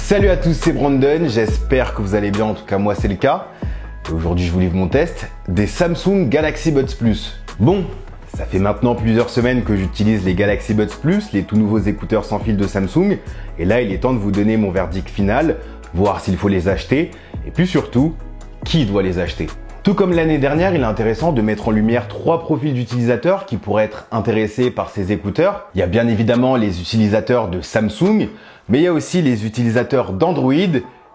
Salut à tous, c'est Brandon, j'espère que vous allez bien, en tout cas moi c'est le cas. Et aujourd'hui je vous livre mon test des Samsung Galaxy Buds Plus. Bon, ça fait maintenant plusieurs semaines que j'utilise les Galaxy Buds Plus, les tout nouveaux écouteurs sans fil de Samsung. Et là il est temps de vous donner mon verdict final, voir s'il faut les acheter, et puis surtout, qui doit les acheter. Tout comme l'année dernière, il est intéressant de mettre en lumière 3 profils d'utilisateurs qui pourraient être intéressés par ces écouteurs. Il y a bien évidemment les utilisateurs de Samsung, mais il y a aussi les utilisateurs d'Android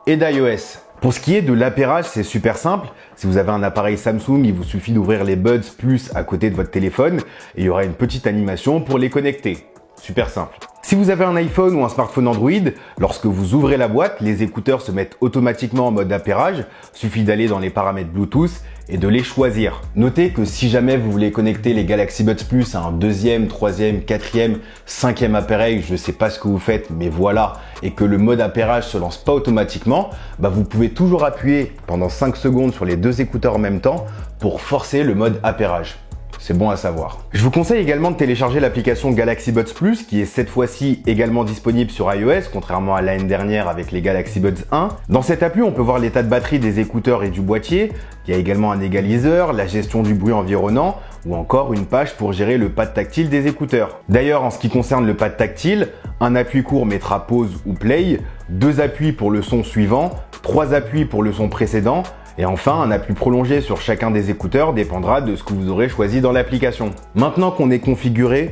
et d'iOS. Pour ce qui est de l'appairage, c'est super simple. Si vous avez un appareil Samsung, il vous suffit d'ouvrir les Buds Plus à côté de votre téléphone et il y aura une petite animation pour les connecter. Super simple. Si vous avez un iPhone ou un smartphone Android, lorsque vous ouvrez la boîte, les écouteurs se mettent automatiquement en mode appairage. Suffit d'aller dans les paramètres Bluetooth et de les choisir. Notez que si jamais vous voulez connecter les Galaxy Buds Plus à un deuxième, troisième, quatrième, cinquième appareil, je ne sais pas ce que vous faites, mais voilà, et que le mode appairage se lance pas automatiquement, vous pouvez toujours appuyer pendant 5 secondes sur les 2 écouteurs en même temps pour forcer le mode appairage. C'est bon à savoir. Je vous conseille également de télécharger l'application Galaxy Buds Plus qui est cette fois-ci également disponible sur iOS, contrairement à l'année dernière avec les Galaxy Buds 1. Dans cette appli, on peut voir l'état de batterie des écouteurs et du boîtier. Il y a également un égaliseur, la gestion du bruit environnant ou encore une page pour gérer le pad tactile des écouteurs. D'ailleurs, en ce qui concerne le pad tactile, un appui court mettra pause ou play, 2 appuis pour le son suivant, 3 appuis pour le son précédent, et enfin, un appui prolongé sur chacun des écouteurs dépendra de ce que vous aurez choisi dans l'application. Maintenant qu'on est configuré,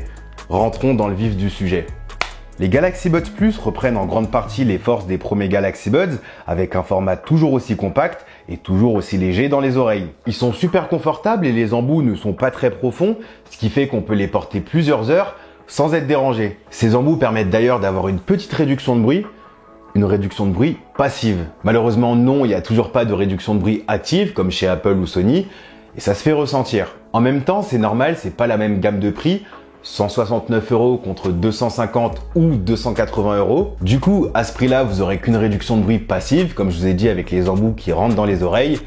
rentrons dans le vif du sujet. Les Galaxy Buds Plus reprennent en grande partie les forces des premiers Galaxy Buds avec un format toujours aussi compact et toujours aussi léger dans les oreilles. Ils sont super confortables et les embouts ne sont pas très profonds, ce qui fait qu'on peut les porter plusieurs heures sans être dérangé. Ces embouts permettent d'ailleurs d'avoir une petite réduction de bruit, une réduction de bruit passive. Malheureusement non, il n'y a toujours pas de réduction de bruit active comme chez Apple ou Sony et ça se fait ressentir. En même temps, c'est normal, c'est pas la même gamme de prix, 169 € contre 250 ou 280 €. Du coup, à ce prix-là, vous aurez qu'une réduction de bruit passive, comme je vous ai dit avec les embouts qui rentrent dans les oreilles.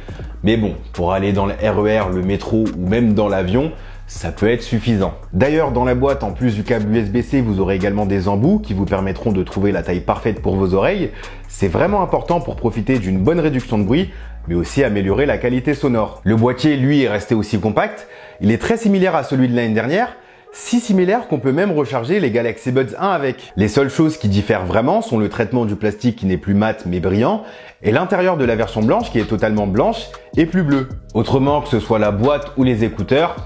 Mais bon, pour aller dans le RER, le métro ou même dans l'avion, ça peut être suffisant. D'ailleurs, dans la boîte, en plus du câble USB-C, vous aurez également des embouts qui vous permettront de trouver la taille parfaite pour vos oreilles. C'est vraiment important pour profiter d'une bonne réduction de bruit, mais aussi améliorer la qualité sonore. Le boîtier, lui, est resté aussi compact. Il est très similaire à celui de l'année dernière, si similaire qu'on peut même recharger les Galaxy Buds 1 avec. Les seules choses qui diffèrent vraiment sont le traitement du plastique qui n'est plus mat mais brillant, et l'intérieur de la version blanche qui est totalement blanche et plus bleu. Autrement, que ce soit la boîte ou les écouteurs,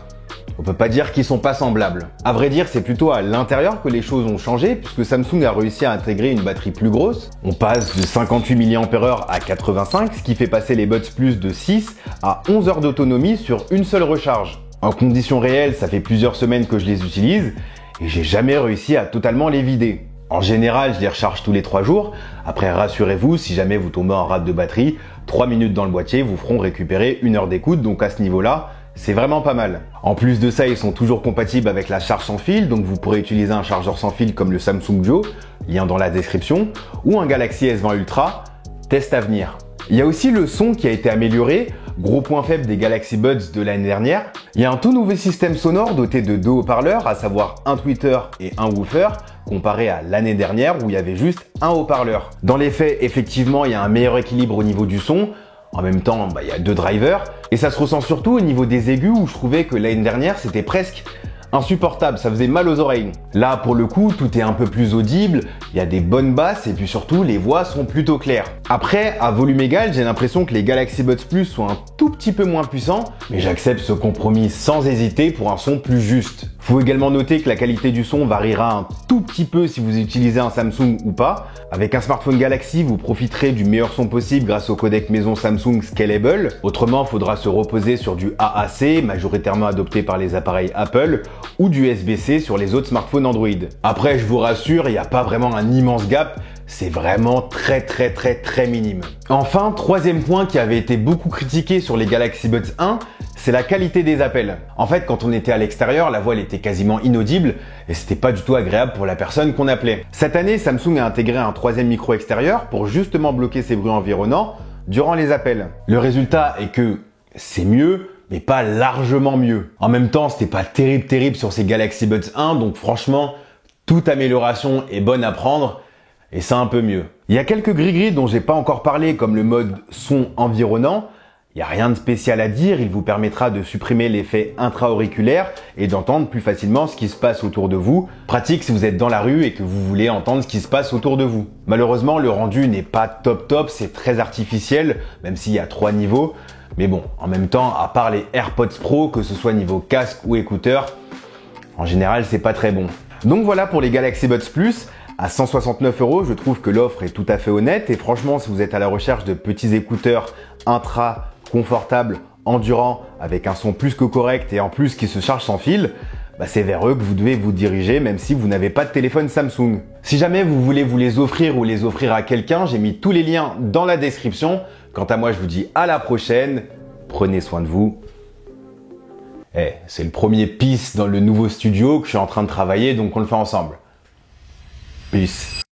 on peut pas dire qu'ils sont pas semblables. À vrai dire, c'est plutôt à l'intérieur que les choses ont changé puisque Samsung a réussi à intégrer une batterie plus grosse. On passe de 58 mAh à 85, ce qui fait passer les Buds Plus de 6 à 11 heures d'autonomie sur une seule recharge. En conditions réelles, ça fait plusieurs semaines que je les utilise et j'ai jamais réussi à totalement les vider. En général, je les recharge tous les 3 jours. Après, rassurez-vous, si jamais vous tombez en rate de batterie, 3 minutes dans le boîtier vous feront récupérer 1 heure d'écoute, donc à ce niveau-là, c'est vraiment pas mal. En plus de ça, ils sont toujours compatibles avec la charge sans fil, donc vous pourrez utiliser un chargeur sans fil comme le Samsung Duo, lien dans la description, ou un Galaxy S20 Ultra, test à venir. Il y a aussi le son qui a été amélioré, gros point faible des Galaxy Buds de l'année dernière. Il y a un tout nouveau système sonore doté de 2 haut-parleurs, à savoir un tweeter et un woofer, comparé à l'année dernière où il y avait juste un haut-parleur. Dans les faits, effectivement, il y a un meilleur équilibre au niveau du son. En même temps, il y a 2 drivers. Et ça se ressent surtout au niveau des aigus où je trouvais que l'année dernière, c'était presque insupportable, ça faisait mal aux oreilles. Là, pour le coup, tout est un peu plus audible, il y a des bonnes basses et puis surtout, les voix sont plutôt claires. Après, à volume égal, j'ai l'impression que les Galaxy Buds Plus sont un tout petit peu moins puissants, mais j'accepte ce compromis sans hésiter pour un son plus juste. Faut également noter que la qualité du son variera un tout petit peu si vous utilisez un Samsung ou pas. Avec un smartphone Galaxy, vous profiterez du meilleur son possible grâce au codec maison Samsung Scalable. Autrement, il faudra se reposer sur du AAC, majoritairement adopté par les appareils Apple, ou du USB-C sur les autres smartphones Android. Après, je vous rassure, il n'y a pas vraiment un immense gap, c'est vraiment très minime. Enfin, troisième point qui avait été beaucoup critiqué sur les Galaxy Buds 1, c'est la qualité des appels. En fait, quand on était à l'extérieur, la voix elle était quasiment inaudible et c'était pas du tout agréable pour la personne qu'on appelait. Cette année, Samsung a intégré un 3e micro extérieur pour justement bloquer ces bruits environnants durant les appels. Le résultat est que c'est mieux, mais pas largement mieux. En même temps, c'était pas terrible sur ces Galaxy Buds 1, donc franchement, toute amélioration est bonne à prendre. et c'est un peu mieux. Il y a quelques gris-gris dont j'ai pas encore parlé, comme le mode son environnant. Il n'y a rien de spécial à dire, il vous permettra de supprimer l'effet intra-auriculaire et d'entendre plus facilement ce qui se passe autour de vous. Pratique si vous êtes dans la rue et que vous voulez entendre ce qui se passe autour de vous. Malheureusement, le rendu n'est pas top, c'est très artificiel, même s'il y a 3 niveaux. Mais bon, en même temps, à part les AirPods Pro, que ce soit niveau casque ou écouteur, en général, c'est pas très bon. Donc voilà pour les Galaxy Buds Plus. À 169 €, je trouve que l'offre est tout à fait honnête et franchement, si vous êtes à la recherche de petits écouteurs intra confortables, endurants, avec un son plus que correct et en plus qui se charge sans fil, c'est vers eux que vous devez vous diriger même si vous n'avez pas de téléphone Samsung. Si jamais vous voulez vous les offrir ou les offrir à quelqu'un, j'ai mis tous les liens dans la description. Quant à moi, je vous dis à la prochaine. Prenez soin de vous. C'est le premier Peace dans le nouveau studio que je suis en train de travailler, donc on le fait ensemble. Peace.